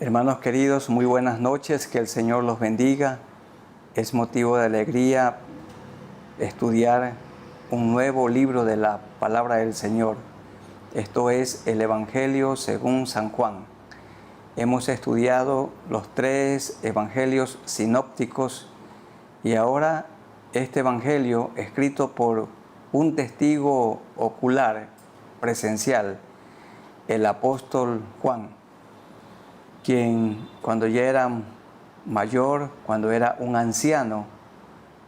Hermanos queridos, muy buenas noches, que el Señor los bendiga. Es motivo de alegría estudiar un nuevo libro de la palabra del Señor. Esto es el Evangelio según San Juan. Hemos estudiado los 3 evangelios sinópticos y ahora este evangelio escrito por un testigo ocular, presencial, el apóstol Juan, quien cuando ya era mayor, cuando era un anciano,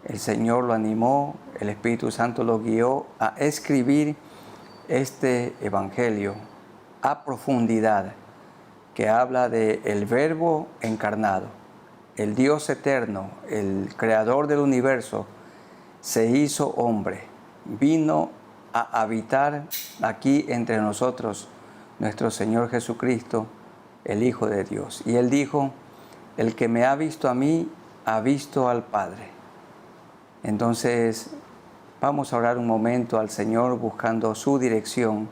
el Señor lo animó, el Espíritu Santo lo guió a escribir este evangelio a profundidad, que habla del Verbo encarnado, el Dios eterno, el creador del universo, se hizo hombre, vino a habitar aquí entre nosotros, nuestro Señor Jesucristo, el Hijo de Dios. Y Él dijo: el que me ha visto a mí, ha visto al Padre. Entonces, vamos a orar un momento al Señor buscando su dirección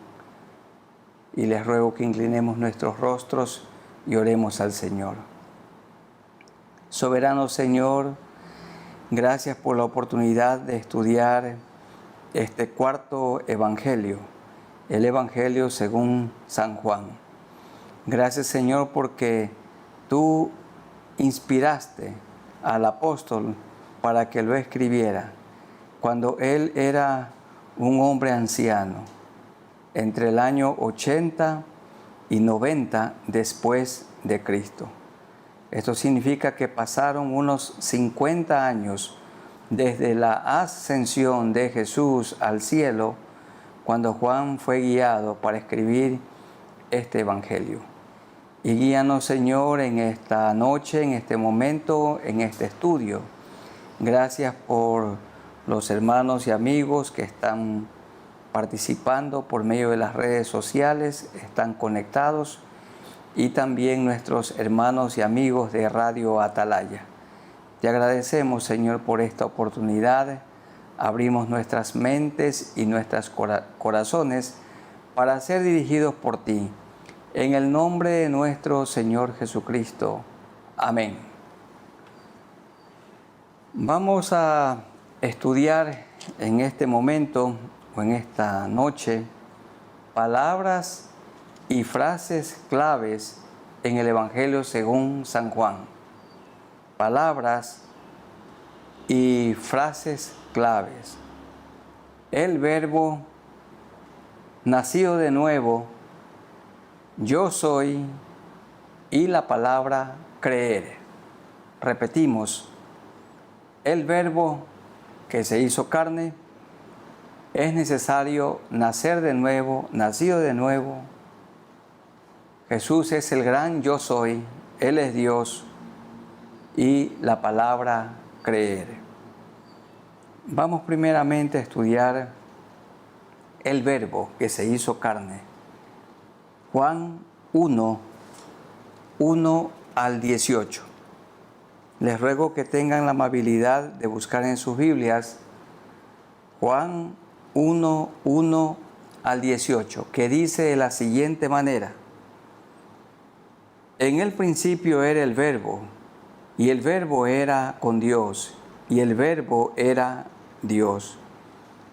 y les ruego que inclinemos nuestros rostros y oremos al Señor. Soberano Señor, gracias por la oportunidad de estudiar este cuarto evangelio, el Evangelio según San Juan. Gracias, Señor, porque tú inspiraste al apóstol para que lo escribiera cuando él era un hombre anciano, entre el año 80 y 90 después de Cristo. Esto significa que pasaron unos 50 años desde la ascensión de Jesús al cielo, cuando Juan fue guiado para escribir este evangelio. Y guíanos, Señor, en esta noche, en este momento, en este estudio. Gracias por los hermanos y amigos que están participando por medio de las redes sociales, están conectados, y también nuestros hermanos y amigos de Radio Atalaya. Te agradecemos, Señor, por esta oportunidad. Abrimos nuestras mentes y nuestros corazones para ser dirigidos por ti. En el nombre de nuestro Señor Jesucristo. Amén. Vamos a estudiar en este momento o en esta noche palabras y frases claves en el Evangelio según San Juan. Palabras y frases claves. El Verbo nacido de nuevo, yo soy, y la palabra creer. Repetimos, el Verbo que se hizo carne, es necesario nacer de nuevo, nacido de nuevo. Jesús es el gran yo soy, Él es Dios, y la palabra creer. Vamos primeramente a estudiar el Verbo que se hizo carne. Juan 1, 1 al 18. Les ruego que tengan la amabilidad de buscar en sus Biblias Juan 1, 1 al 18, que dice de la siguiente manera: en el principio era el Verbo, y el Verbo era con Dios, y el Verbo era Dios.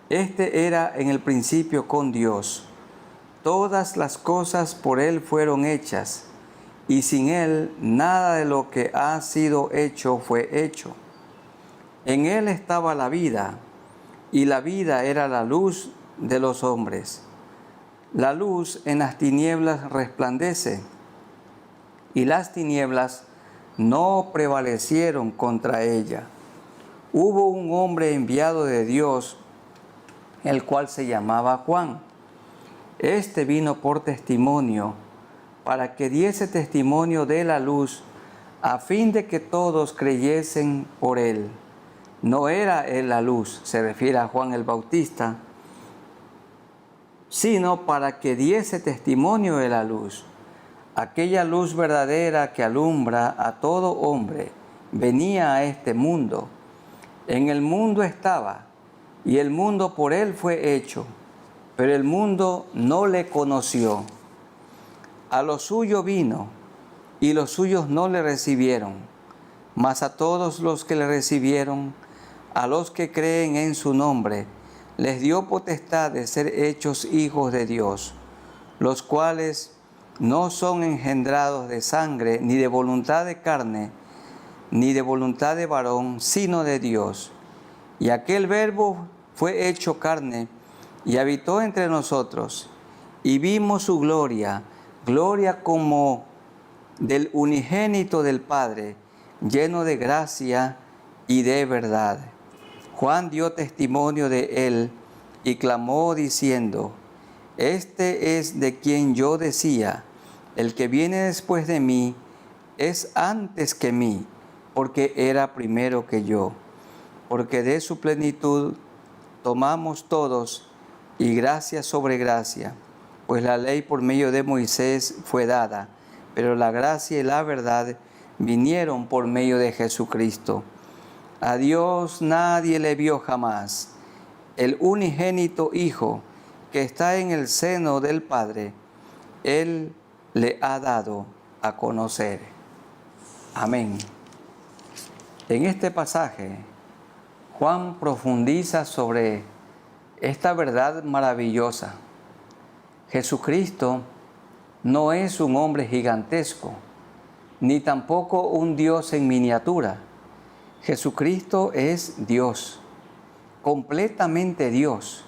Este era en el principio con Dios. Todas las cosas por Él fueron hechas, y sin Él nada de lo que ha sido hecho fue hecho. En Él estaba la vida, y la vida era la luz de los hombres. La luz en las tinieblas resplandece, y las tinieblas no prevalecieron contra ella. Hubo un hombre enviado de Dios, el cual se llamaba Juan. Este vino por testimonio, para que diese testimonio de la luz, a fin de que todos creyesen por él. No era él la luz, se refiere a Juan el Bautista, sino para que diese testimonio de la luz. Aquella luz verdadera que alumbra a todo hombre venía a este mundo. En el mundo estaba, y el mundo por él fue hecho, pero el mundo no le conoció. A lo suyo vino, y los suyos no le recibieron. Mas a todos los que le recibieron, a los que creen en su nombre, les dio potestad de ser hechos hijos de Dios, los cuales no son engendrados de sangre, ni de voluntad de carne, ni de voluntad de varón, sino de Dios. Y aquel Verbo fue hecho carne y habitó entre nosotros, y vimos su gloria, gloria como del unigénito del Padre, lleno de gracia y de verdad. Juan dio testimonio de él y clamó diciendo: Este es de quien yo decía, el que viene después de mí es antes que mí, porque era primero que yo. Porque de su plenitud tomamos todos, y gracia sobre gracia. Pues la ley por medio de Moisés fue dada, pero la gracia y la verdad vinieron por medio de Jesucristo. A Dios nadie le vio jamás. El unigénito Hijo, que está en el seno del Padre, Él le ha dado a conocer. Amén. En este pasaje, Juan profundiza sobre esta verdad maravillosa. Jesucristo no es un hombre gigantesco, ni tampoco un Dios en miniatura. Jesucristo es Dios, completamente Dios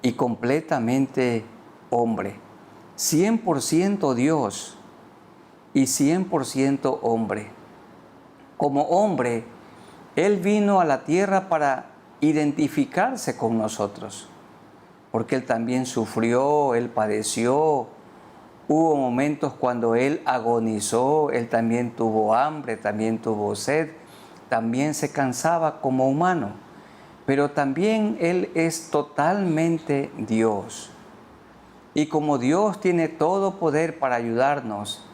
y completamente hombre. 100% Dios y 100% hombre. Como hombre, Él vino a la tierra para identificarse con nosotros, porque Él también sufrió, Él padeció. Hubo momentos cuando Él agonizó, Él también tuvo hambre, también tuvo sed, también se cansaba como humano, pero también Él es totalmente Dios. Y como Dios tiene todo poder para ayudarnos,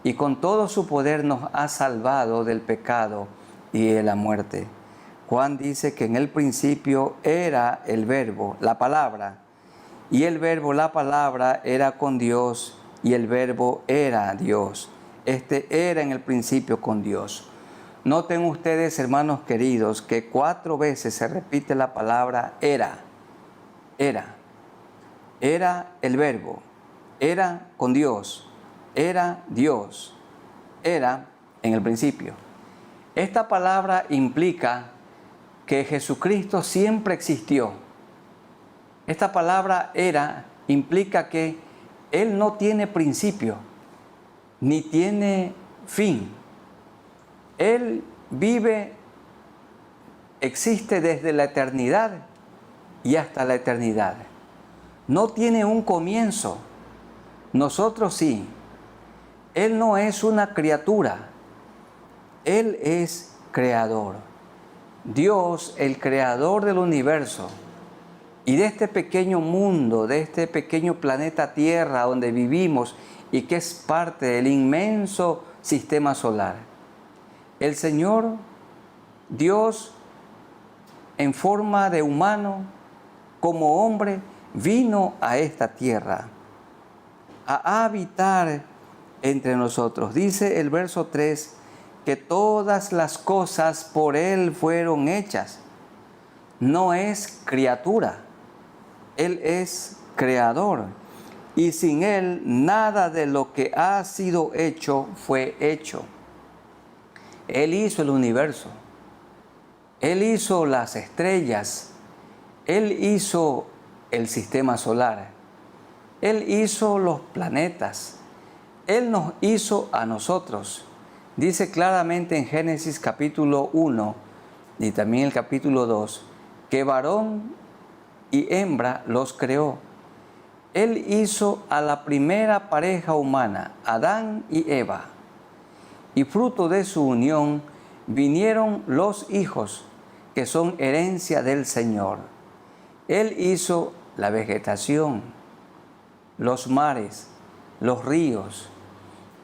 y con todo su poder nos ha salvado del pecado y de la muerte. Juan dice que en el principio era el Verbo, la palabra, y el Verbo, la palabra, era con Dios, y el Verbo era Dios. Este era en el principio con Dios. Noten ustedes, hermanos queridos, que 4 veces se repite la palabra era. Era. Era el Verbo. Era con Dios. Era Dios. Era en el principio. Esta palabra implica que Jesucristo siempre existió. Esta palabra era implica que Él no tiene principio, ni tiene fin. Él vive, existe desde la eternidad y hasta la eternidad. No tiene un comienzo. Nosotros sí. Él no es una criatura. Él es creador. Dios, el creador del universo y de este pequeño mundo, de este pequeño planeta Tierra donde vivimos y que es parte del inmenso sistema solar. El Señor, Dios, en forma de humano, como hombre, vino a esta tierra a habitar entre nosotros. Dice el verso 3 que todas las cosas por Él fueron hechas. No es criatura, Él es creador. Y sin Él nada de lo que ha sido hecho fue hecho. Él hizo el universo, Él hizo las estrellas, Él hizo el sistema solar, Él hizo los planetas, Él nos hizo a nosotros. Dice claramente en Génesis capítulo 1 y también el capítulo 2 que varón y hembra los creó. Él hizo a la primera pareja humana, Adán y Eva. Y fruto de su unión vinieron los hijos, que son herencia del Señor. Él hizo la vegetación, los mares, los ríos.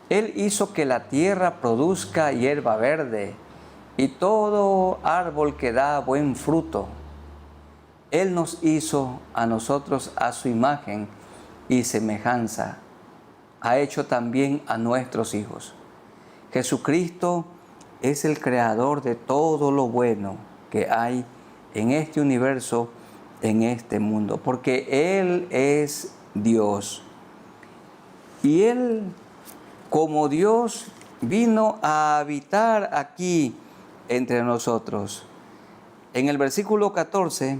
Él hizo que la tierra produzca hierba verde y todo árbol que da buen fruto. Él nos hizo a nosotros a su imagen y semejanza. Ha hecho también a nuestros hijos. Jesucristo es el creador de todo lo bueno que hay en este universo, en este mundo, porque Él es Dios. Y Él, como Dios, vino a habitar aquí entre nosotros. En el versículo 14,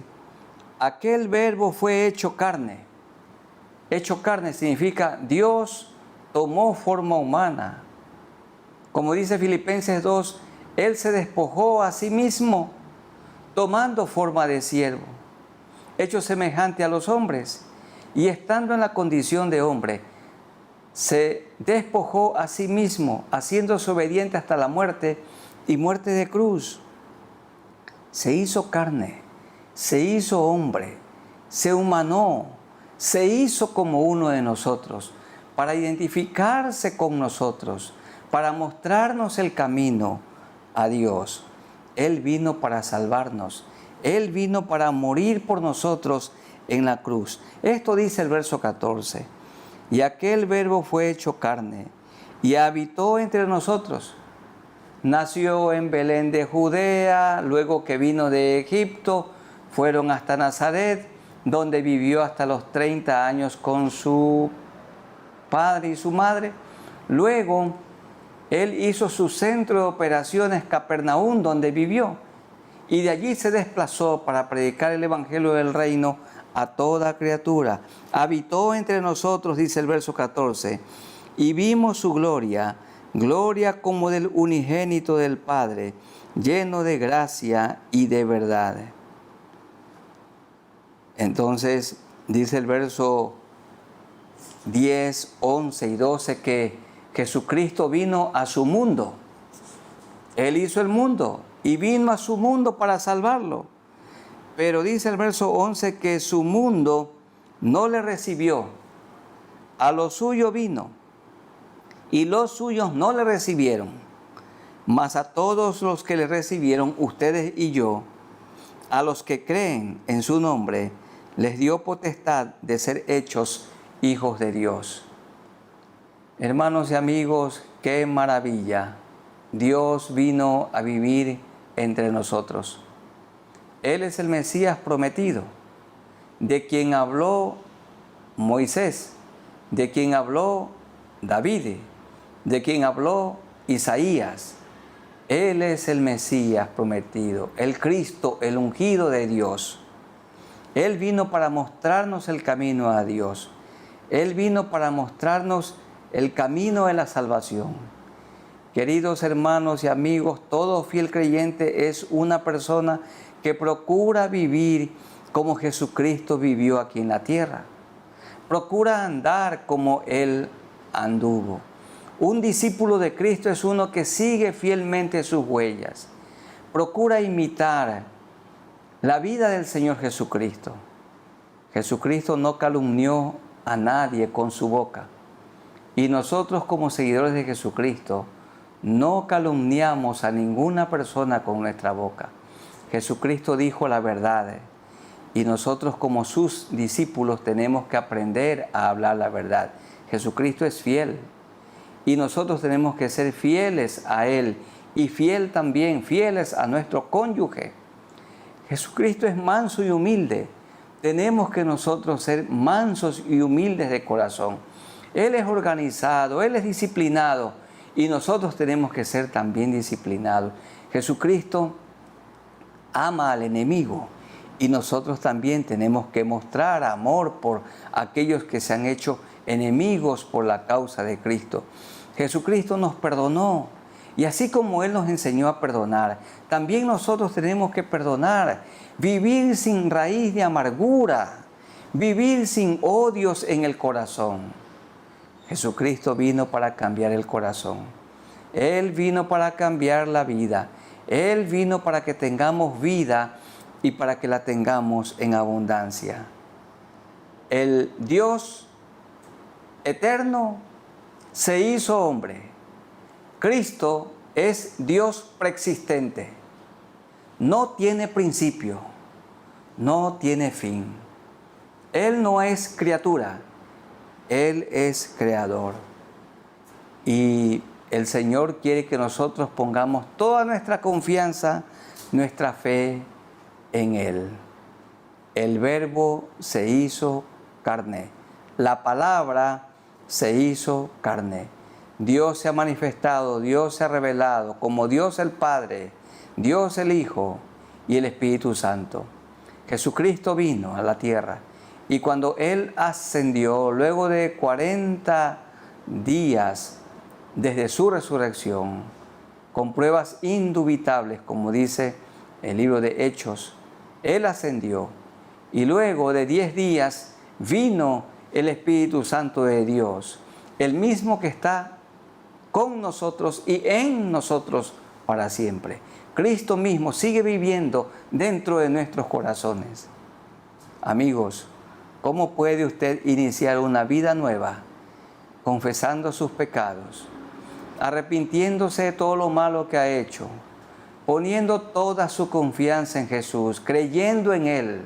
aquel verbo fue hecho carne. Hecho carne significa Dios tomó forma humana. Como dice Filipenses 2, Él se despojó a sí mismo, tomando forma de siervo, hecho semejante a los hombres, y estando en la condición de hombre, se despojó a sí mismo, haciéndose obediente hasta la muerte y muerte de cruz. Se hizo carne, se hizo hombre, se humanó, se hizo como uno de nosotros, para identificarse con nosotros, para mostrarnos el camino a Dios. Él vino para salvarnos, Él vino para morir por nosotros en la cruz. Esto dice el verso 14. Y aquel verbo fue hecho carne y habitó entre nosotros. Nació en Belén de Judea, luego que vino de Egipto, fueron hasta Nazaret, donde vivió hasta los 30 años con su padre y su madre. Luego, Él hizo su centro de operaciones Capernaum, donde vivió, y de allí se desplazó para predicar el evangelio del reino a toda criatura. Habitó entre nosotros, dice el verso 14, y vimos su gloria, gloria como del unigénito del Padre, lleno de gracia y de verdad. Entonces, dice el verso 10, 11 y 12 que Jesucristo vino a su mundo. Él hizo el mundo y vino a su mundo para salvarlo. Pero dice el verso 11 que su mundo no le recibió. A lo suyo vino y los suyos no le recibieron. Mas a todos los que le recibieron, ustedes y yo, a los que creen en su nombre, les dio potestad de ser hechos hijos de Dios. Hermanos y amigos, qué maravilla. Dios vino a vivir entre nosotros. Él es el Mesías prometido, de quien habló Moisés, de quien habló David, de quien habló Isaías. Él es el Mesías prometido, el Cristo, el ungido de Dios. Él vino para mostrarnos el camino a Dios. Él vino para mostrarnos el camino de la salvación. Queridos hermanos y amigos, todo fiel creyente es una persona que procura vivir como Jesucristo vivió aquí en la tierra. Procura andar como Él anduvo. Un discípulo de Cristo es uno que sigue fielmente sus huellas. Procura imitar la vida del Señor Jesucristo. Jesucristo no calumnió a nadie con su boca. Y nosotros como seguidores de Jesucristo no calumniamos a ninguna persona con nuestra boca. Jesucristo dijo la verdad y nosotros como sus discípulos tenemos que aprender a hablar la verdad. Jesucristo es fiel y nosotros tenemos que ser fieles a Él y fieles a nuestro cónyuge. Jesucristo es manso y humilde. Tenemos que nosotros ser mansos y humildes de corazón. Él es organizado, Él es disciplinado y nosotros tenemos que ser también disciplinados. Jesucristo ama al enemigo y nosotros también tenemos que mostrar amor por aquellos que se han hecho enemigos por la causa de Cristo. Jesucristo nos perdonó y así como Él nos enseñó a perdonar, también nosotros tenemos que perdonar, vivir sin raíz de amargura, vivir sin odios en el corazón. Jesucristo vino para cambiar el corazón. Él vino para cambiar la vida. Él vino para que tengamos vida y para que la tengamos en abundancia. El Dios eterno se hizo hombre. Cristo es Dios preexistente. No tiene principio, no tiene fin. Él no es criatura, Él es creador. Y El Señor quiere que nosotros pongamos toda nuestra confianza, nuestra fe en Él. El Verbo se hizo carne. La palabra se hizo carne. Dios se ha manifestado, Dios se ha revelado como Dios el Padre, Dios el Hijo y el Espíritu Santo. Jesucristo vino a la tierra y cuando Él ascendió, luego de 40 días desde su resurrección, con pruebas indubitables, como dice el libro de Hechos, Él ascendió y luego de 10 días vino el Espíritu Santo de Dios, el mismo que está con nosotros y en nosotros para siempre. Cristo mismo sigue viviendo dentro de nuestros corazones. Amigos, ¿cómo puede usted iniciar una vida nueva confesando sus pecados, arrepintiéndose de todo lo malo que ha hecho, poniendo toda su confianza en Jesús, creyendo en Él,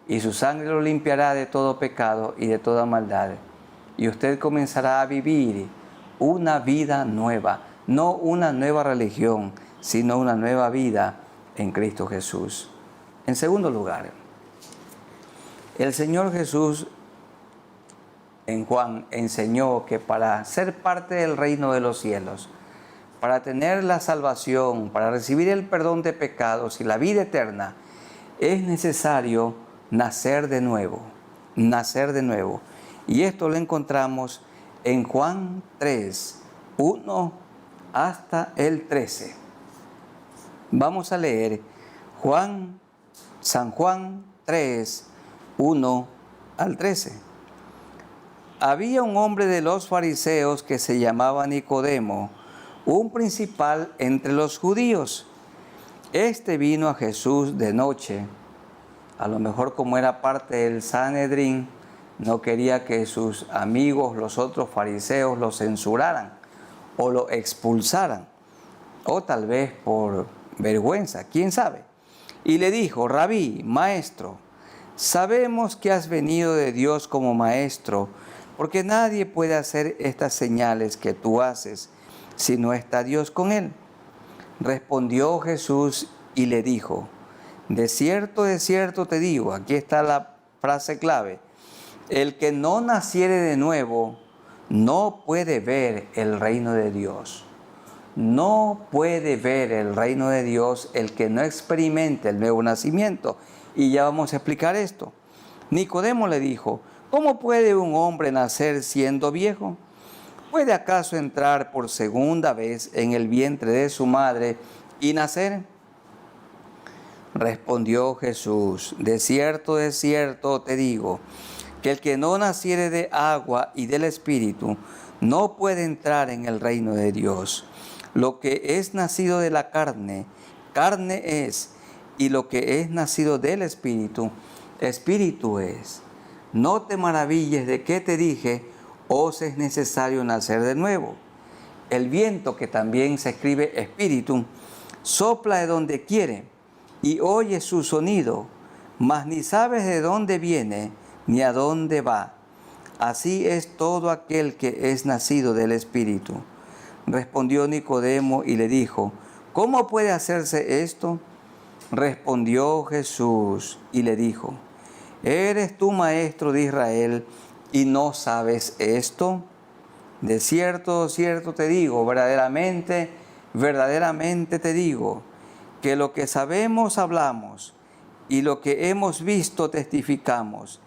y su sangre lo limpiará de todo pecado y de toda maldad? Y usted comenzará a vivir una vida nueva, no una nueva religión, sino una nueva vida en Cristo Jesús. En segundo lugar, el Señor Jesús en Juan enseñó que para ser parte del reino de los cielos, para tener la salvación, para recibir el perdón de pecados y la vida eterna, es necesario nacer de nuevo, nacer de nuevo. Y esto lo encontramos en Juan 3, 1 hasta el 13. Vamos a leer San Juan 3, 1 al 13. Había un hombre de los fariseos que se llamaba Nicodemo, un principal entre los judíos. Este vino a Jesús de noche. A lo mejor, como era parte del Sanedrín, no quería que sus amigos, los otros fariseos, lo censuraran o lo expulsaran, o tal vez por vergüenza, quién sabe. Y le dijo: Rabí, maestro, sabemos que has venido de Dios como maestro, porque nadie puede hacer estas señales que tú haces si no está Dios con él. Respondió Jesús y le dijo: de cierto te digo, aquí está la frase clave, el que no naciere de nuevo no puede ver el reino de Dios. No puede ver el reino de Dios el que no experimente el nuevo nacimiento. Y ya vamos a explicar esto. Nicodemo le dijo: ¿cómo puede un hombre nacer siendo viejo? ¿Puede acaso entrar por segunda vez en el vientre de su madre y nacer? Respondió Jesús: de cierto te digo, que el que no naciere de agua y del Espíritu no puede entrar en el reino de Dios. Lo que es nacido de la carne, carne es, y lo que es nacido del Espíritu, Espíritu es. No te maravilles de que te dije, os es necesario nacer de nuevo. El viento, que también se escribe espíritu, sopla de donde quiere y oye su sonido, mas ni sabes de dónde viene ni a dónde va. Así es todo aquel que es nacido del Espíritu. Respondió Nicodemo y le dijo: ¿cómo puede hacerse esto? Respondió Jesús y le dijo: ¿eres tú maestro de Israel y no sabes esto? De cierto te digo, verdaderamente te digo, que lo que sabemos hablamos y lo que hemos visto testificamos,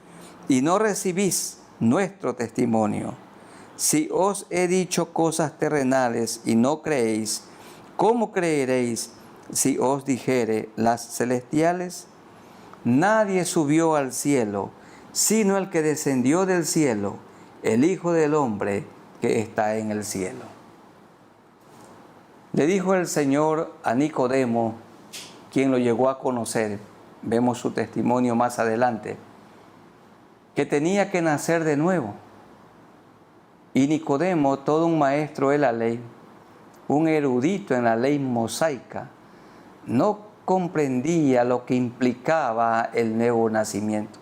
y no recibís nuestro testimonio. Si os he dicho cosas terrenales y no creéis, ¿cómo creeréis si os dijere las celestiales? Nadie subió al cielo, sino el que descendió del cielo, el Hijo del Hombre que está en el cielo. Le dijo el Señor a Nicodemo, quien lo llegó a conocer, vemos su testimonio más adelante, que tenía que nacer de nuevo. Y Nicodemo, todo un maestro de la ley, un erudito en la ley mosaica, no comprendía lo que implicaba el nuevo nacimiento.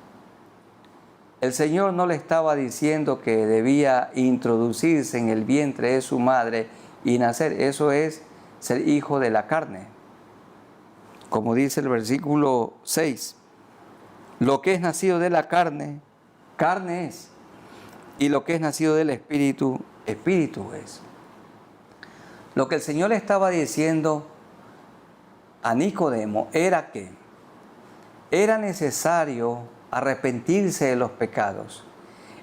El Señor no le estaba diciendo que debía introducirse en el vientre de su madre y nacer. Eso es ser hijo de la carne. Como dice el versículo 6, lo que es nacido de la carne, carne es. Y lo que es nacido del Espíritu, Espíritu es. Lo que el Señor le estaba diciendo a Nicodemo era que era necesario arrepentirse de los pecados.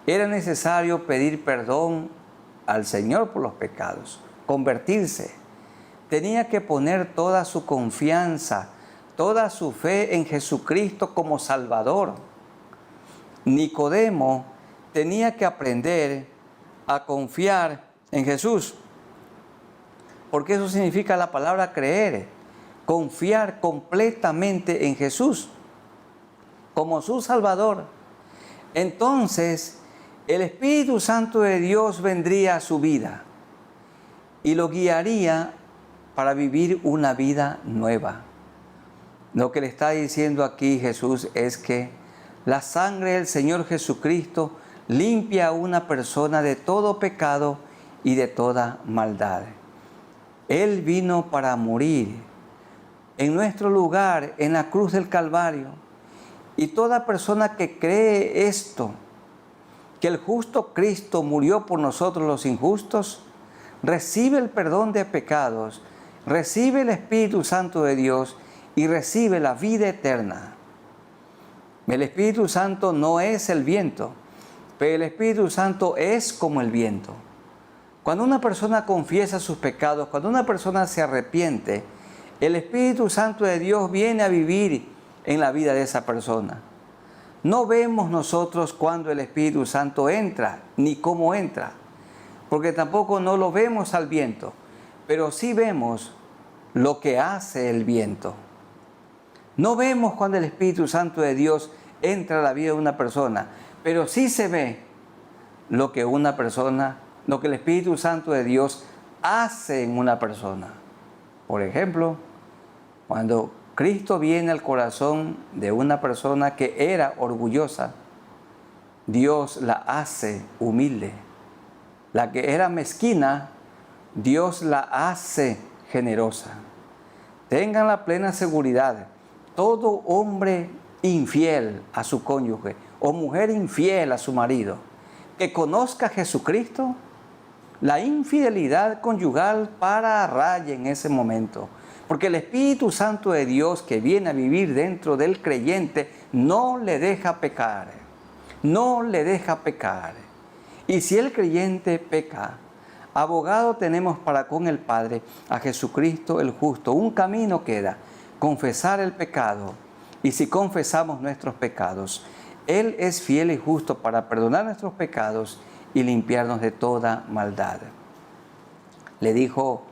Era necesario pedir perdón al Señor por los pecados, convertirse. Tenía que poner toda su confianza, toda su fe en Jesucristo como Salvador. Nicodemo tenía que aprender a confiar en Jesús, porque eso significa la palabra creer, confiar completamente en Jesús como su Salvador. Entonces, el Espíritu Santo de Dios vendría a su vida y lo guiaría para vivir una vida nueva. Lo que le está diciendo aquí Jesús es que la sangre del Señor Jesucristo limpia a una persona de todo pecado y de toda maldad. Él vino para morir en nuestro lugar en la cruz del Calvario. Y toda persona que cree esto, que el justo Cristo murió por nosotros los injustos, recibe el perdón de pecados, recibe el Espíritu Santo de Dios y recibe la vida eterna. El Espíritu Santo no es el viento, pero el Espíritu Santo es como el viento. Cuando una persona confiesa sus pecados, cuando una persona se arrepiente, el Espíritu Santo de Dios viene a vivir en la vida de esa persona. No vemos nosotros cuando el Espíritu Santo entra, ni cómo entra, porque tampoco no lo vemos al viento, pero sí vemos lo que hace el viento. No vemos cuando el Espíritu Santo de Dios entra a la vida de una persona, pero sí se ve lo que el Espíritu Santo de Dios hace en una persona. Por ejemplo, cuando Cristo viene al corazón de una persona que era orgullosa, Dios la hace humilde. La que era mezquina, Dios la hace generosa. Tengan la plena seguridad, todo hombre infiel a su cónyuge o mujer infiel a su marido, que conozca a Jesucristo, la infidelidad conyugal para a raya en ese momento. Porque el Espíritu Santo de Dios que viene a vivir dentro del creyente no le deja pecar. No le deja pecar. Y si el creyente peca, abogado tenemos para con el Padre a Jesucristo el justo. Un camino queda, confesar el pecado. Y si confesamos nuestros pecados, Él es fiel y justo para perdonar nuestros pecados y limpiarnos de toda maldad. Le dijo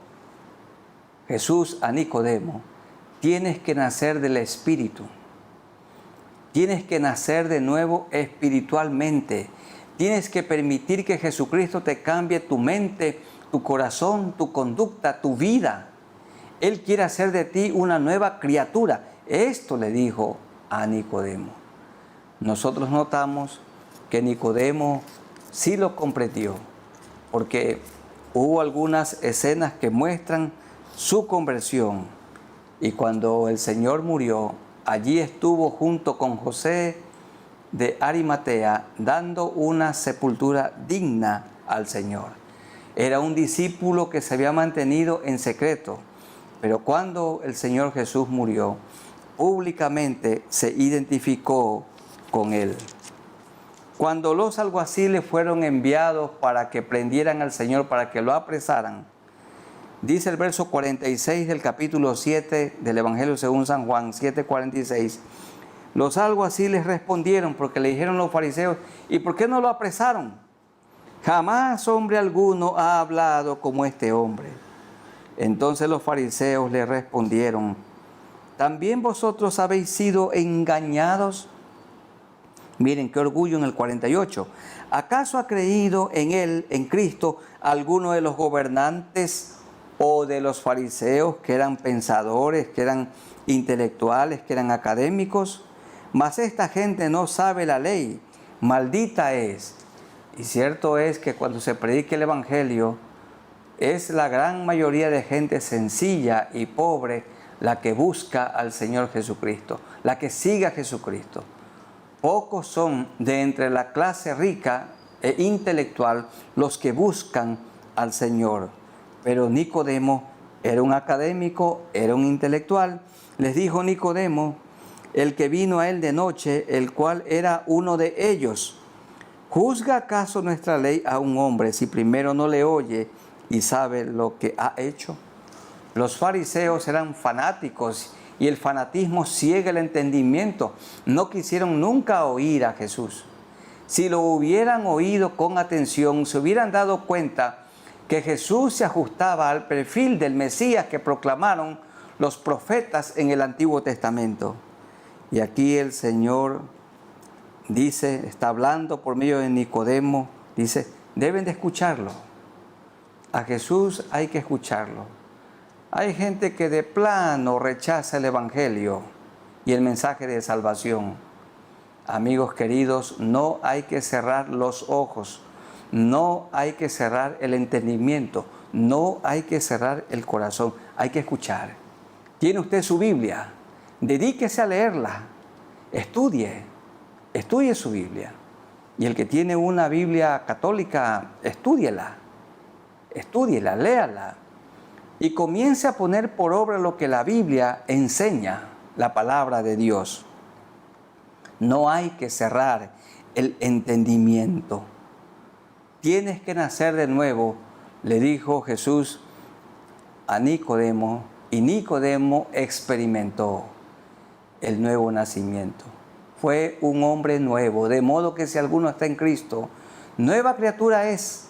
Jesús a Nicodemo, tienes que nacer del Espíritu. Tienes que nacer de nuevo espiritualmente. Tienes que permitir que Jesucristo te cambie tu mente, tu corazón, tu conducta, tu vida. Él quiere hacer de ti una nueva criatura. Esto le dijo a Nicodemo. Nosotros notamos que Nicodemo sí lo comprendió, porque hubo algunas escenas que muestran su conversión. Y cuando el Señor murió, allí estuvo junto con José de Arimatea, dando una sepultura digna al Señor. Era un discípulo que se había mantenido en secreto, pero cuando el Señor Jesús murió, públicamente se identificó con él. Cuando los alguaciles fueron enviados para que prendieran al Señor, para que lo apresaran, dice el verso 46 del capítulo 7 del Evangelio según San Juan, 7:46. Los alguaciles respondieron porque le dijeron los fariseos, ¿y por qué no lo apresaron? Jamás hombre alguno ha hablado como este hombre. Entonces los fariseos le respondieron, ¿también vosotros habéis sido engañados? Miren qué orgullo en el 48. ¿Acaso ha creído en él, en Cristo, alguno de los gobernantes o de los fariseos que eran pensadores, que eran intelectuales, que eran académicos? Mas esta gente no sabe la ley, maldita es. Y cierto es que cuando se predica el Evangelio, es la gran mayoría de gente sencilla y pobre la que busca al Señor Jesucristo, la que sigue a Jesucristo. Pocos son de entre la clase rica e intelectual los que buscan al Señor. Pero Nicodemo era un académico, era un intelectual. Les dijo Nicodemo, el que vino a él de noche, el cual era uno de ellos: ¿juzga acaso nuestra ley a un hombre si primero no le oye y sabe lo que ha hecho? Los fariseos eran fanáticos y el fanatismo ciega el entendimiento. No quisieron nunca oír a Jesús. Si lo hubieran oído con atención, se hubieran dado cuenta que Jesús se ajustaba al perfil del Mesías que proclamaron los profetas en el Antiguo Testamento. Y aquí el Señor dice, está hablando por medio de Nicodemo, dice, deben de escucharlo. A Jesús hay que escucharlo. Hay gente que de plano rechaza el Evangelio y el mensaje de salvación. Amigos queridos, no hay que cerrar los ojos, no hay que cerrar el entendimiento, no hay que cerrar el corazón, hay que escuchar. ¿Tiene usted su Biblia? Dedíquese a leerla, estudie su Biblia. Y el que tiene una Biblia católica, estúdiela, léala. Y comience a poner por obra lo que la Biblia enseña, la palabra de Dios. No hay que cerrar el entendimiento. Tienes que nacer de nuevo, le dijo Jesús a Nicodemo, y Nicodemo experimentó el nuevo nacimiento. Fue un hombre nuevo, de modo que si alguno está en Cristo, nueva criatura es.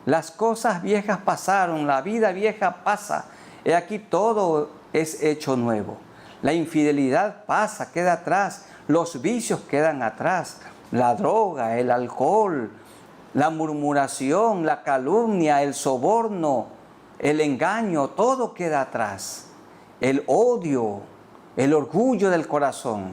Las cosas viejas pasaron, la vida vieja pasa. He aquí todo es hecho nuevo. La infidelidad pasa, queda atrás. Los vicios quedan atrás. La droga, el alcohol, la murmuración, la calumnia, el soborno, el engaño, todo queda atrás. El odio, el orgullo del corazón.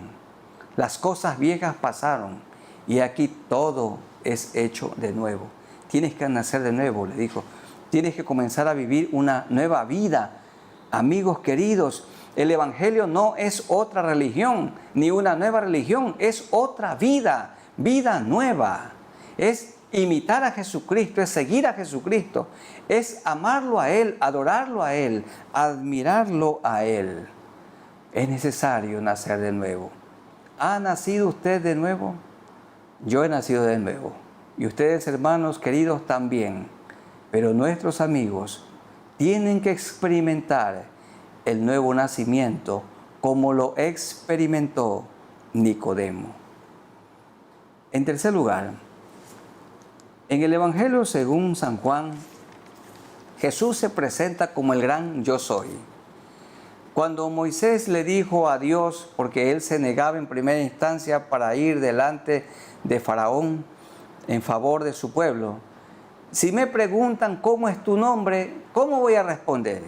Las cosas viejas pasaron y aquí todo es hecho de nuevo. Tienes que nacer de nuevo, le dijo. Tienes que comenzar a vivir una nueva vida. Amigos queridos, el Evangelio no es otra religión, ni una nueva religión, es otra vida, vida nueva. Es imitar a Jesucristo, es seguir a Jesucristo, es amarlo a Él, adorarlo a Él, admirarlo a Él. Es necesario nacer de nuevo. ¿Ha nacido usted de nuevo? Yo he nacido de nuevo. Y ustedes, hermanos queridos, también. Pero nuestros amigos tienen que experimentar el nuevo nacimiento como lo experimentó Nicodemo. En tercer lugar, en el Evangelio según San Juan, Jesús se presenta como el gran yo soy. Cuando Moisés le dijo a Dios, porque él se negaba en primera instancia para ir delante de Faraón en favor de su pueblo, si me preguntan cómo es tu nombre, ¿cómo voy a responder?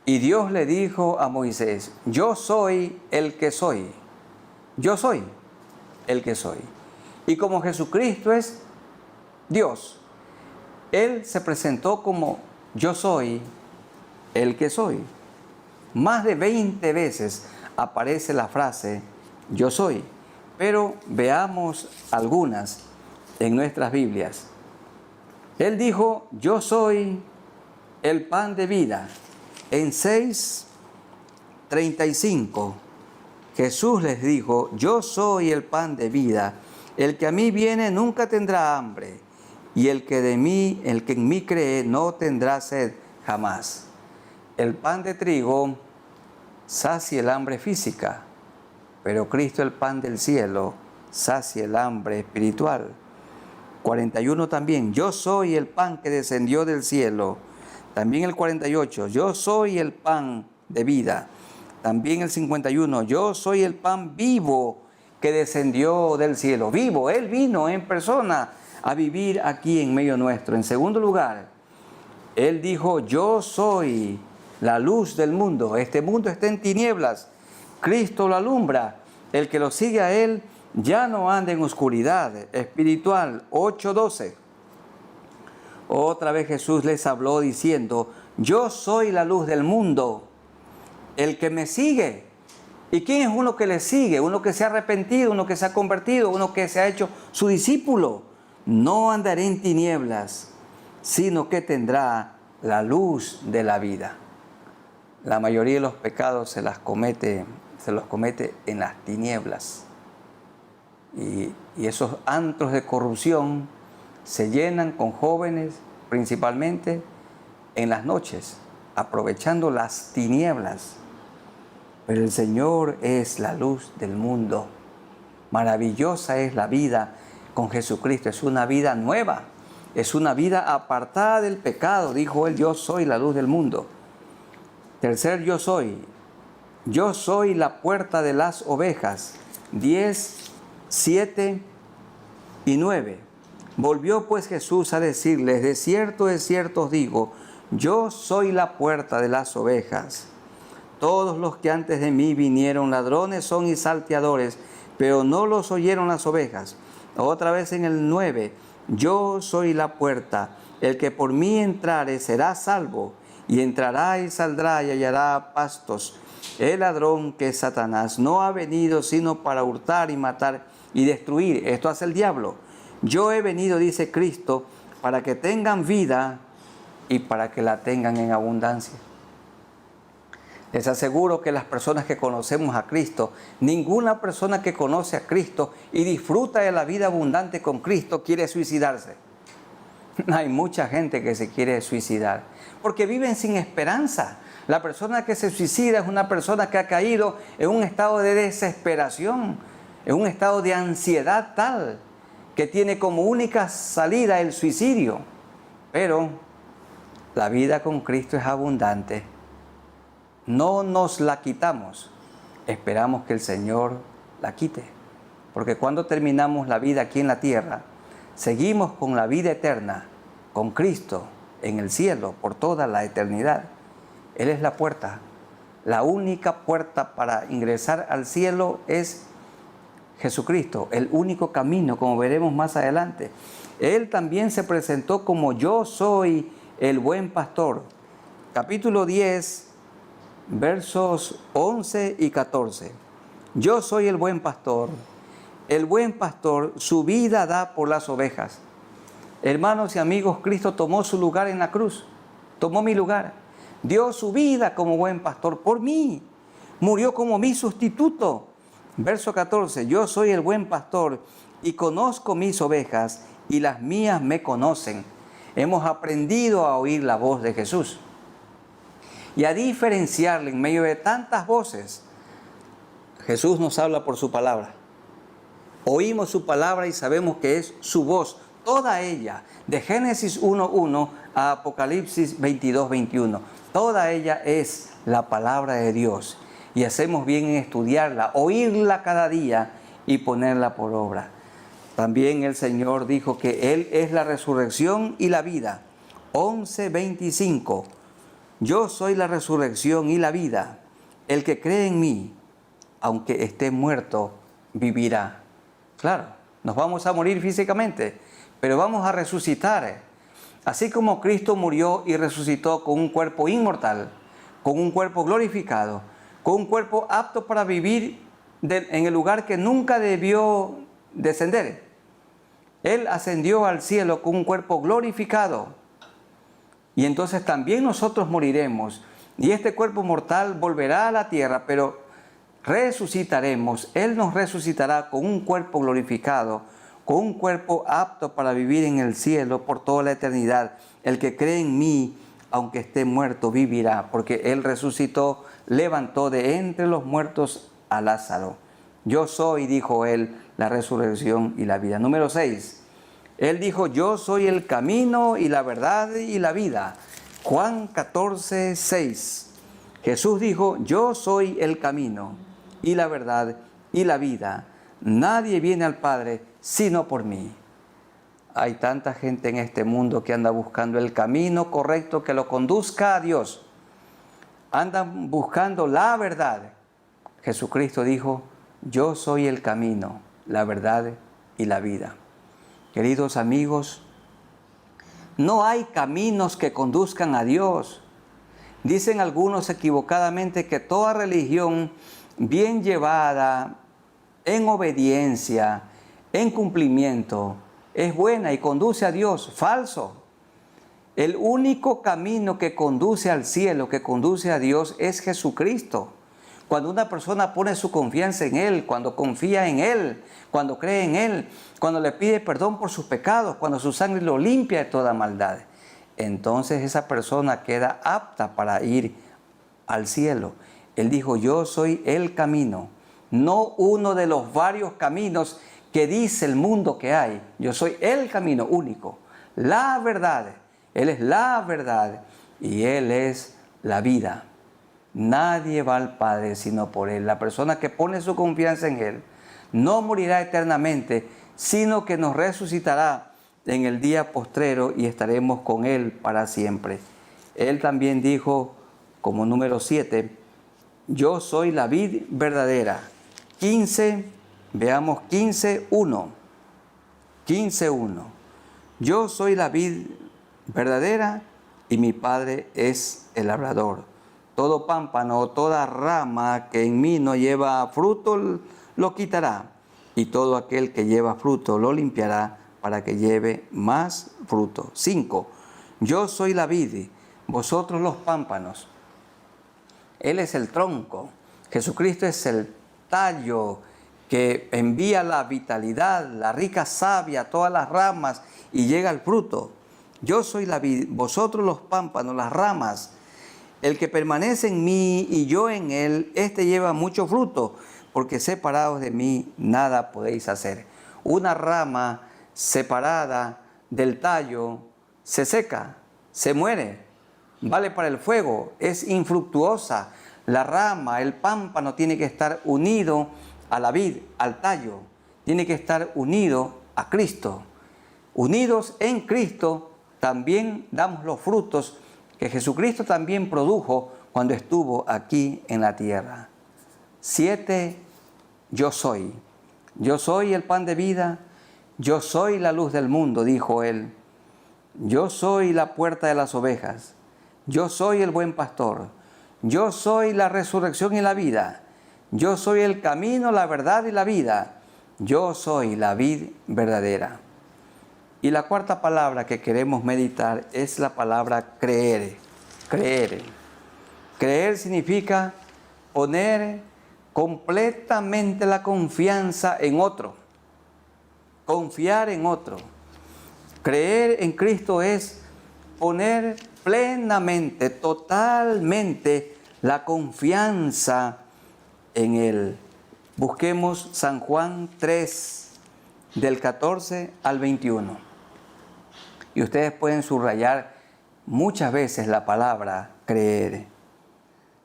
Y Dios le dijo a Moisés, yo soy el que soy. Yo soy el que soy. Y como Jesucristo es Dios, Él se presentó como yo soy el que soy. Más de 20 veces aparece la frase yo soy, pero veamos algunas en nuestras Biblias. Él dijo, yo soy el pan de vida. En 6:35, Jesús les dijo, yo soy el pan de vida. El que a mí viene nunca tendrá hambre, y el que en mí cree no tendrá sed jamás. El pan de trigo sacia el hambre física, pero Cristo, el pan del cielo, sacia el hambre espiritual. 41 también, yo soy el pan que descendió del cielo. También el 48, yo soy el pan de vida. También el 51, yo soy el pan vivo que descendió del cielo. Vivo, Él vino en persona a vivir aquí en medio nuestro. En segundo lugar, Él dijo, yo soy la luz del mundo. Este mundo está en tinieblas. Cristo lo alumbra. El que lo sigue a Él Ya no anda en oscuridad espiritual. 8:12. Otra vez Jesús les habló diciendo, yo soy la luz del mundo. El que me sigue. ¿Y quién es uno que le sigue? Uno que se ha arrepentido, uno que se ha convertido, uno que se ha hecho su discípulo. No andará en tinieblas, sino que tendrá la luz de la vida. La mayoría de los pecados se los comete en las tinieblas. Y esos antros de corrupción se llenan con jóvenes, principalmente en las noches, aprovechando las tinieblas. Pero el Señor es la luz del mundo. Maravillosa es la vida con Jesucristo. Es una vida nueva. Es una vida apartada del pecado. Dijo Él, yo soy la luz del mundo. Tercer yo soy. Yo soy la puerta de las ovejas. 10, 7 y 9. Volvió pues Jesús a decirles, de cierto os digo, yo soy la puerta de las ovejas. Todos los que antes de mí vinieron ladrones son y salteadores, pero no los oyeron las ovejas. Otra vez en el 9, yo soy la puerta, el que por mí entrare será salvo, y entrará y saldrá y hallará pastos. El ladrón, que es Satanás, no ha venido sino para hurtar y matar y destruir. Esto hace el diablo. Yo he venido, dice Cristo, para que tengan vida y para que la tengan en abundancia. Les aseguro que las personas que conocemos a Cristo, ninguna persona que conoce a Cristo y disfruta de la vida abundante con Cristo quiere suicidarse. Hay mucha gente que se quiere suicidar porque viven sin esperanza. La persona que se suicida es una persona que ha caído en un estado de desesperación, en un estado de ansiedad tal que tiene como única salida el suicidio. Pero la vida con Cristo es abundante. No nos la quitamos, esperamos que el Señor la quite. Porque cuando terminamos la vida aquí en la tierra, seguimos con la vida eterna, con Cristo en el cielo por toda la eternidad. Él es la puerta. La única puerta para ingresar al cielo es Jesucristo, el único camino, como veremos más adelante. Él también se presentó como yo soy el buen pastor. Capítulo 10, versos 11 y 14. Yo soy el buen pastor. El buen pastor su vida da por las ovejas. Hermanos y amigos, Cristo tomó su lugar en la cruz. Tomó mi lugar. Dio su vida como buen pastor por mí. Murió como mi sustituto. Verso 14. Yo soy el buen pastor y conozco mis ovejas y las mías me conocen. Hemos aprendido a oír la voz de Jesús y a diferenciarle en medio de tantas voces. Jesús nos habla por su palabra. Oímos su palabra y sabemos que es su voz, toda ella, de Génesis 1:1 a Apocalipsis 22:21. Toda ella es la palabra de Dios y hacemos bien en estudiarla, oírla cada día y ponerla por obra. También el Señor dijo que Él es la resurrección y la vida. 11:25. Yo soy la resurrección y la vida. El que cree en mí, aunque esté muerto, vivirá. Claro, nos vamos a morir físicamente, pero vamos a resucitar. Así como Cristo murió y resucitó con un cuerpo inmortal, con un cuerpo glorificado, con un cuerpo apto para vivir en el lugar que nunca debió descender. Él ascendió al cielo con un cuerpo glorificado. Y entonces también nosotros moriremos. Y este cuerpo mortal volverá a la tierra, pero resucitaremos. Él nos resucitará con un cuerpo glorificado, con un cuerpo apto para vivir en el cielo por toda la eternidad. El que cree en mí, aunque esté muerto, vivirá, porque Él resucitó, levantó de entre los muertos a Lázaro. Yo soy, dijo Él, la resurrección y la vida. Número 6. Él dijo, yo soy el camino y la verdad y la vida. Juan 14:6. Jesús dijo, yo soy el camino y la verdad y la vida. Nadie viene al Padre sino por mí. Hay tanta gente en este mundo que anda buscando el camino correcto que lo conduzca a Dios. Andan buscando la verdad. Jesucristo dijo, yo soy el camino la verdad y la vida. Queridos amigos, no hay caminos que conduzcan a Dios. Dicen algunos equivocadamente que toda religión bien llevada, en obediencia, en cumplimiento, es buena y conduce a Dios. Falso. El único camino que conduce al cielo, que conduce a Dios, es Jesucristo. Cuando una persona pone su confianza en Él, cuando confía en Él, cuando cree en Él, cuando le pide perdón por sus pecados, cuando su sangre lo limpia de toda maldad, entonces esa persona queda apta para ir al cielo. Él dijo, yo soy el camino, no uno de los varios caminos que dice el mundo que hay. Yo soy el camino único, la verdad. Él es la verdad y Él es la vida. Nadie va al Padre sino por Él. La persona que pone su confianza en Él no morirá eternamente, sino que nos resucitará en el día postrero y estaremos con Él para siempre. Él también dijo, como número 7, yo soy la vid verdadera. 15, veamos 15:1. 15:1. Yo soy la vid verdadera y mi Padre es el labrador. Todo pámpano o toda rama que en mí no lleva fruto lo quitará, y todo aquel que lleva fruto lo limpiará para que lleve más fruto. 5. Yo soy la vid, vosotros los pámpanos. Él es el tronco. Jesucristo es el tallo que envía la vitalidad, la rica savia a todas las ramas y llega al fruto. Yo soy la vid, vosotros los pámpanos, las ramas. El que permanece en mí y yo en él, este lleva mucho fruto, porque separados de mí nada podéis hacer. Una rama separada del tallo se seca, se muere, vale para el fuego, es infructuosa. La rama, el pámpano tiene que estar unido a la vid, al tallo, tiene que estar unido a Cristo. Unidos en Cristo también damos los frutos que Jesucristo también produjo cuando estuvo aquí en la tierra. 7. Yo soy. Yo soy el pan de vida. Yo soy la luz del mundo, dijo Él. Yo soy la puerta de las ovejas. Yo soy el buen pastor. Yo soy la resurrección y la vida. Yo soy el camino, la verdad y la vida. Yo soy la vid verdadera. Y la cuarta palabra que queremos meditar es la palabra creer. Creer. Creer significa poner completamente la confianza en otro. Confiar en otro. Creer en Cristo es poner plenamente, totalmente la confianza en Él. Busquemos San Juan 3, del 14 al 21. Y ustedes pueden subrayar muchas veces la palabra creer.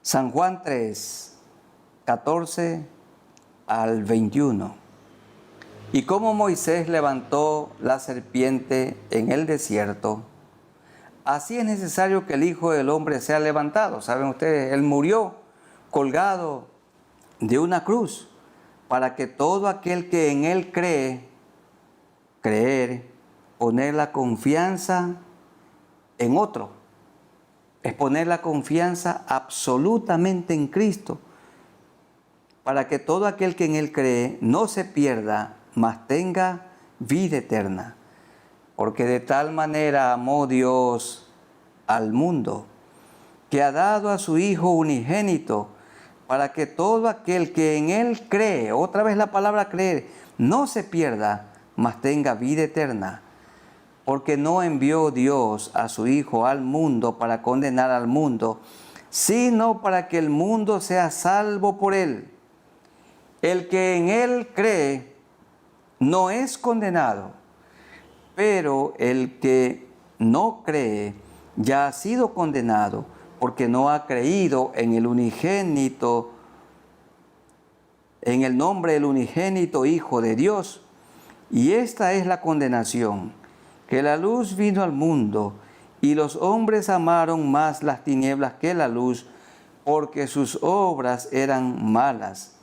San Juan 3, 14 al 21. Y como Moisés levantó la serpiente en el desierto, así es necesario que el Hijo del Hombre sea levantado. Saben ustedes, Él murió colgado de una cruz para que todo aquel que en Él cree, creer, poner la confianza en otro, es poner la confianza absolutamente en Cristo, para que todo aquel que en Él cree no se pierda, mas tenga vida eterna. Porque de tal manera amó Dios al mundo, que ha dado a su Hijo unigénito, para que todo aquel que en Él cree, otra vez la palabra creer, no se pierda, mas tenga vida eterna. Porque no envió Dios a su Hijo al mundo para condenar al mundo, sino para que el mundo sea salvo por Él. El que en Él cree no es condenado, pero el que no cree ya ha sido condenado, porque no ha creído en el unigénito, en el nombre del unigénito Hijo de Dios. Y esta es la condenación, que la luz vino al mundo, y los hombres amaron más las tinieblas que la luz, porque sus obras eran malas.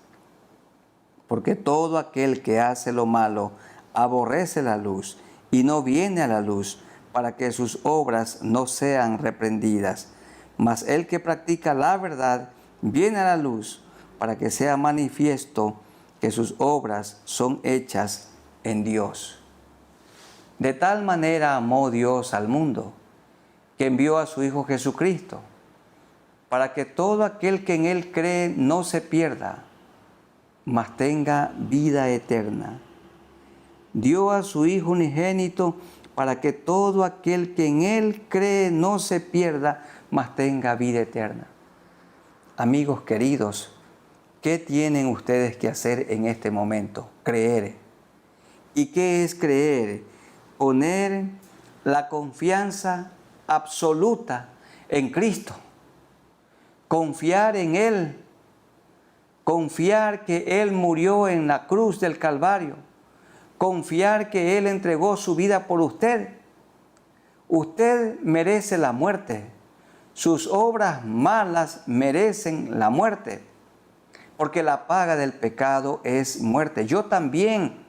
porque todo aquel que hace lo malo aborrece la luz y no viene a la luz para que sus obras no sean reprendidas. Mas el que practica la verdad viene a la luz para que sea manifiesto que sus obras son hechas en Dios. De tal manera amó Dios al mundo, que envió a su Hijo Jesucristo, para que todo aquel que en Él cree no se pierda, mas tenga vida eterna. Dio a su Hijo unigénito para que todo aquel que en Él cree no se pierda, mas tenga vida eterna. Amigos queridos, ¿qué tienen ustedes que hacer en este momento? Creer. ¿Y qué es creer? Poner la confianza absoluta en Cristo. Confiar en Él. Confiar que Él murió en la cruz del Calvario. Confiar que Él entregó su vida por usted. Usted merece la muerte. Sus obras malas merecen la muerte. Porque la paga del pecado es muerte. Yo también,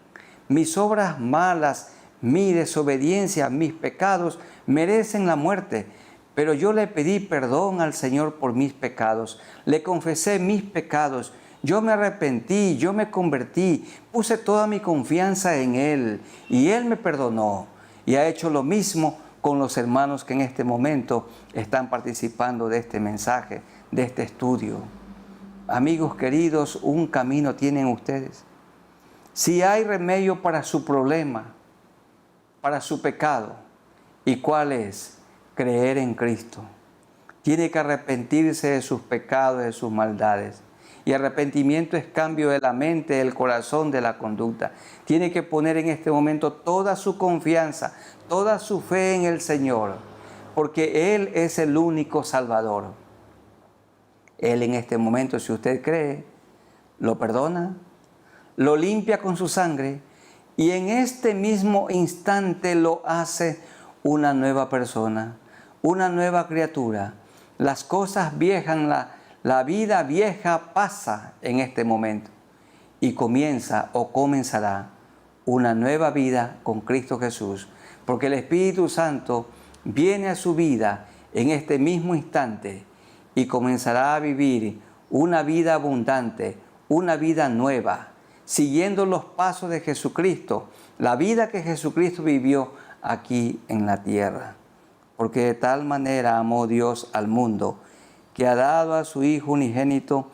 mis obras malas, mi desobediencia, mis pecados merecen la muerte. Pero yo le pedí perdón al Señor por mis pecados. Le confesé mis pecados. Yo me arrepentí, yo me convertí, puse toda mi confianza en Él y Él me perdonó y ha hecho lo mismo con los hermanos que en este momento están participando de este mensaje, de este estudio. Amigos queridos, un camino tienen ustedes. Si hay remedio para su problema, para su pecado, ¿y cuál es? Creer en Cristo. Tiene que arrepentirse de sus pecados, de sus maldades. Y arrepentimiento es cambio de la mente, del corazón, de la conducta. Tiene que poner en este momento toda su confianza, toda su fe en el Señor, porque Él es el único Salvador. Él en este momento, si usted cree, lo perdona, lo limpia con su sangre y en este mismo instante lo hace una nueva persona, una nueva criatura. Las cosas viejas, la vida vieja pasa en este momento y comienza o comenzará una nueva vida con Cristo Jesús, porque el Espíritu Santo viene a su vida en este mismo instante y comenzará a vivir una vida abundante, una vida nueva, siguiendo los pasos de Jesucristo, la vida que Jesucristo vivió aquí en la tierra. Porque de tal manera amó Dios al mundo, que ha dado a su Hijo unigénito,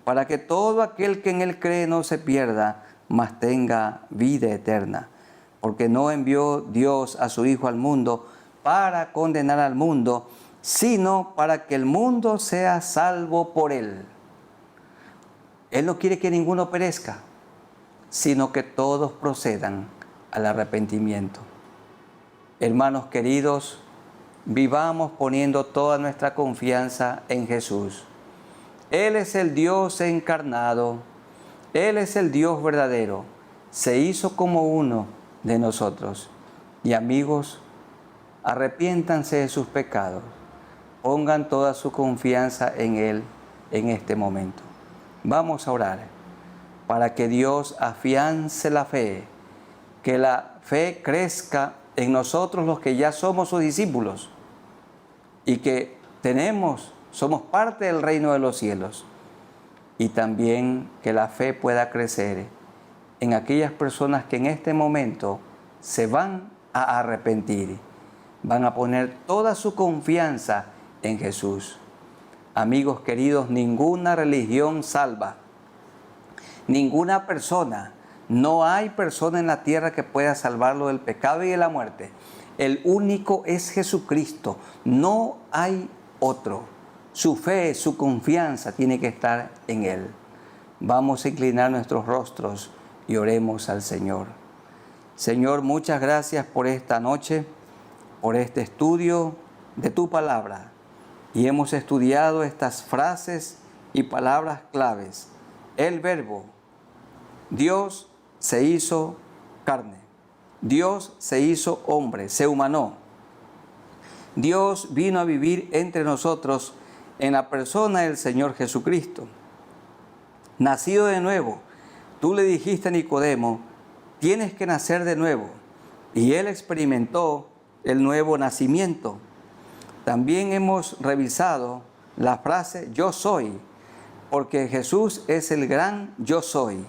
para que todo aquel que en Él cree no se pierda, mas tenga vida eterna. Porque no envió Dios a su Hijo al mundo para condenar al mundo, sino para que el mundo sea salvo por Él. Él no quiere que ninguno perezca, sino que todos procedan al arrepentimiento. Hermanos queridos, vivamos poniendo toda nuestra confianza en Jesús. Él es el Dios encarnado, Él es el Dios verdadero, se hizo como uno de nosotros. Y amigos, arrepiéntanse de sus pecados, pongan toda su confianza en Él en este momento. Vamos a orar para que Dios afiance la fe, que la fe crezca en nosotros los que ya somos sus discípulos y que somos parte del reino de los cielos, y también que la fe pueda crecer en aquellas personas que en este momento se van a arrepentir, van a poner toda su confianza en Jesús. Amigos queridos, ninguna religión salva, ninguna persona, no hay persona en la tierra que pueda salvarlo del pecado y de la muerte. El único es Jesucristo, no hay otro. Su fe, su confianza tiene que estar en Él. Vamos a inclinar nuestros rostros y oremos al Señor. Señor, muchas gracias por esta noche, por este estudio de tu palabra. Y hemos estudiado estas frases y palabras claves. El verbo, Dios se hizo carne. Dios se hizo hombre, se humanó. Dios vino a vivir entre nosotros en la persona del Señor Jesucristo. Nacido de nuevo, Tú le dijiste a Nicodemo, tienes que nacer de nuevo. Y él experimentó el nuevo nacimiento. También hemos revisado la frase yo soy, porque Jesús es el gran yo soy,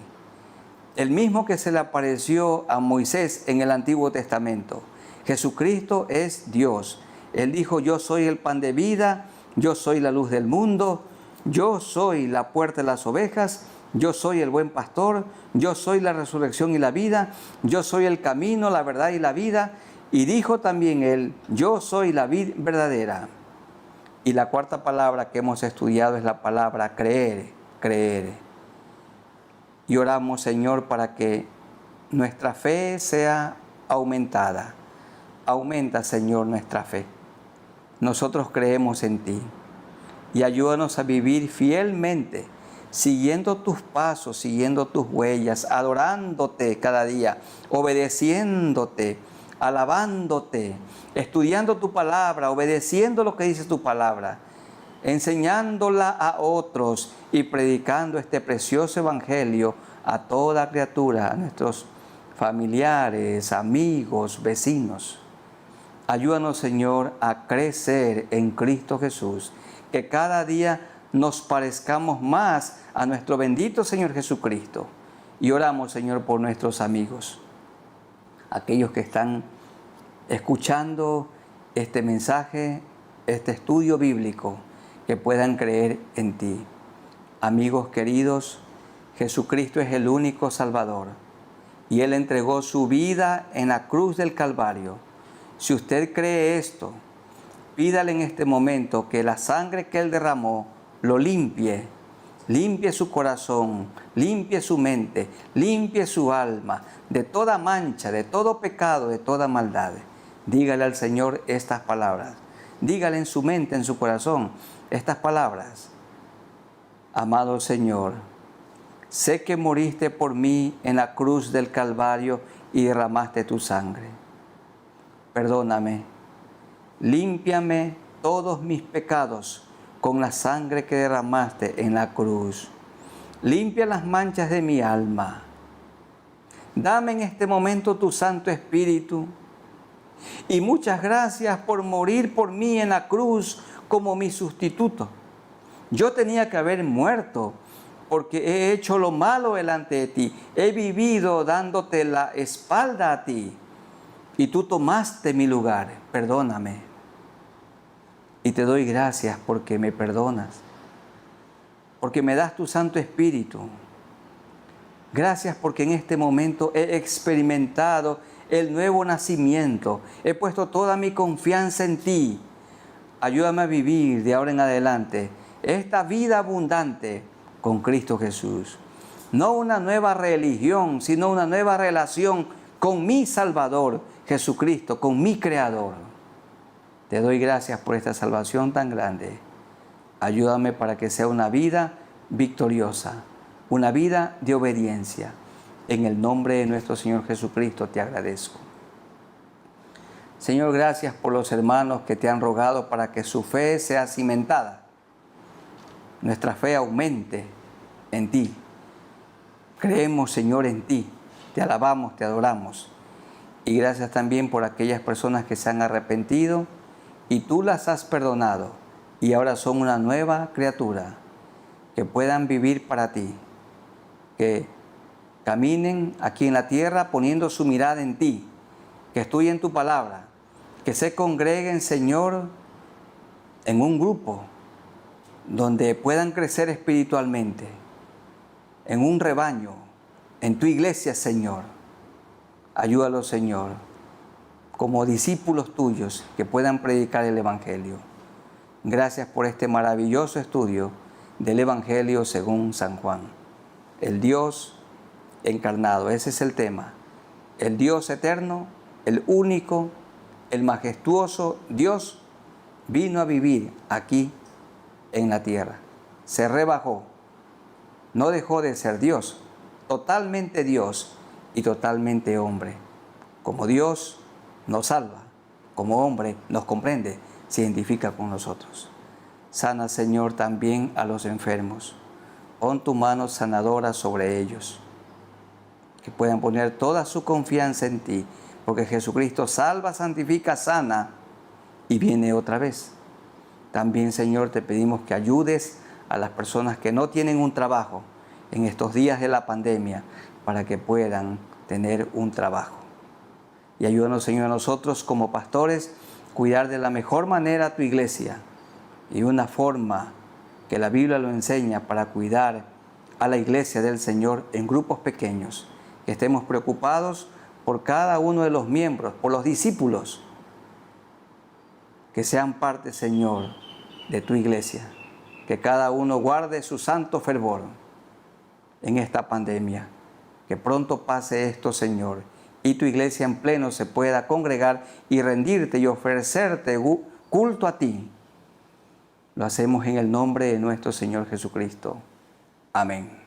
el mismo que se le apareció a Moisés en el Antiguo Testamento. Jesucristo es Dios. Él dijo, yo soy el pan de vida, yo soy la luz del mundo, yo soy la puerta de las ovejas, yo soy el buen pastor, yo soy la resurrección y la vida, yo soy el camino, la verdad y la vida. Y dijo también él, yo soy la vid verdadera. Y la cuarta palabra que hemos estudiado es la palabra creer, creer. Y oramos, Señor, para que nuestra fe sea aumentada. Aumenta, Señor, nuestra fe. Nosotros creemos en ti. Y ayúdanos a vivir fielmente, siguiendo tus pasos, siguiendo tus huellas, adorándote cada día, obedeciéndote, alabándote, estudiando tu palabra, obedeciendo lo que dice tu palabra, enseñándola a otros y predicando este precioso evangelio a toda criatura, a nuestros familiares, amigos, vecinos. Ayúdanos, Señor, a crecer en Cristo Jesús, que cada día nos parezcamos más a nuestro bendito Señor Jesucristo. Y oramos, Señor, por nuestros amigos, aquellos que están escuchando este mensaje, este estudio bíblico, que puedan creer en ti. Amigos queridos, Jesucristo es el único Salvador y Él entregó su vida en la cruz del Calvario. Si usted cree esto, pídale en este momento que la sangre que Él derramó lo limpie, limpie su corazón, limpie su mente, limpie su alma de toda mancha, de todo pecado, de toda maldad. Dígale al Señor estas palabras. Dígale en su mente, en su corazón, estas palabras. Amado Señor, sé que moriste por mí en la cruz del Calvario y derramaste tu sangre. Perdóname, límpiame todos mis pecados con la sangre que derramaste en la cruz. Limpia las manchas de mi alma. Dame en este momento tu Santo Espíritu. Y muchas gracias por morir por mí en la cruz como mi sustituto. Yo tenía que haber muerto porque he hecho lo malo delante de ti. He vivido dándote la espalda a ti y tú tomaste mi lugar. Perdóname. Y te doy gracias porque me perdonas, porque me das tu Santo Espíritu. Gracias porque en este momento he experimentado el nuevo nacimiento. He puesto toda mi confianza en ti. Ayúdame a vivir de ahora en adelante esta vida abundante con Cristo Jesús. No una nueva religión, sino una nueva relación con mi Salvador, Jesucristo, con mi Creador. Te doy gracias por esta salvación tan grande. Ayúdame para que sea una vida victoriosa, una vida de obediencia. En el nombre de nuestro Señor Jesucristo te agradezco. Señor, gracias por los hermanos que te han rogado para que su fe sea cimentada. Nuestra fe aumente en ti. Creemos, Señor, en ti. Te alabamos, te adoramos. Y gracias también por aquellas personas que se han arrepentido y tú las has perdonado y ahora son una nueva criatura, que puedan vivir para ti, que caminen aquí en la tierra poniendo su mirada en ti, que estudien tu palabra, que se congreguen, Señor, en un grupo donde puedan crecer espiritualmente, en un rebaño, en tu iglesia, Señor. Ayúdalos, Señor, como discípulos tuyos que puedan predicar el Evangelio. Gracias por este maravilloso estudio del Evangelio según San Juan. El Dios encarnado, ese es el tema. El Dios eterno, el único, el majestuoso Dios vino a vivir aquí en la tierra. Se rebajó, no dejó de ser Dios, totalmente Dios y totalmente hombre. Como Dios nos salva, como hombre nos comprende, se identifica con nosotros. Sana, Señor, también a los enfermos. Pon tu mano sanadora sobre ellos. que puedan poner toda su confianza en ti, porque Jesucristo salva, santifica, sana y viene otra vez. También, Señor, te pedimos que ayudes a las personas que no tienen un trabajo en estos días de la pandemia para que puedan tener un trabajo. Y ayúdanos, Señor, a nosotros como pastores cuidar de la mejor manera a tu iglesia y una forma que la Biblia lo enseña para cuidar a la iglesia del Señor en grupos pequeños, que estemos preocupados por cada uno de los miembros, por los discípulos, que sean parte, Señor, de tu iglesia, que cada uno guarde su santo fervor en esta pandemia, que pronto pase esto, Señor, y tu iglesia en pleno se pueda congregar y rendirte y ofrecerte culto a ti. Lo hacemos en el nombre de nuestro Señor Jesucristo. Amén.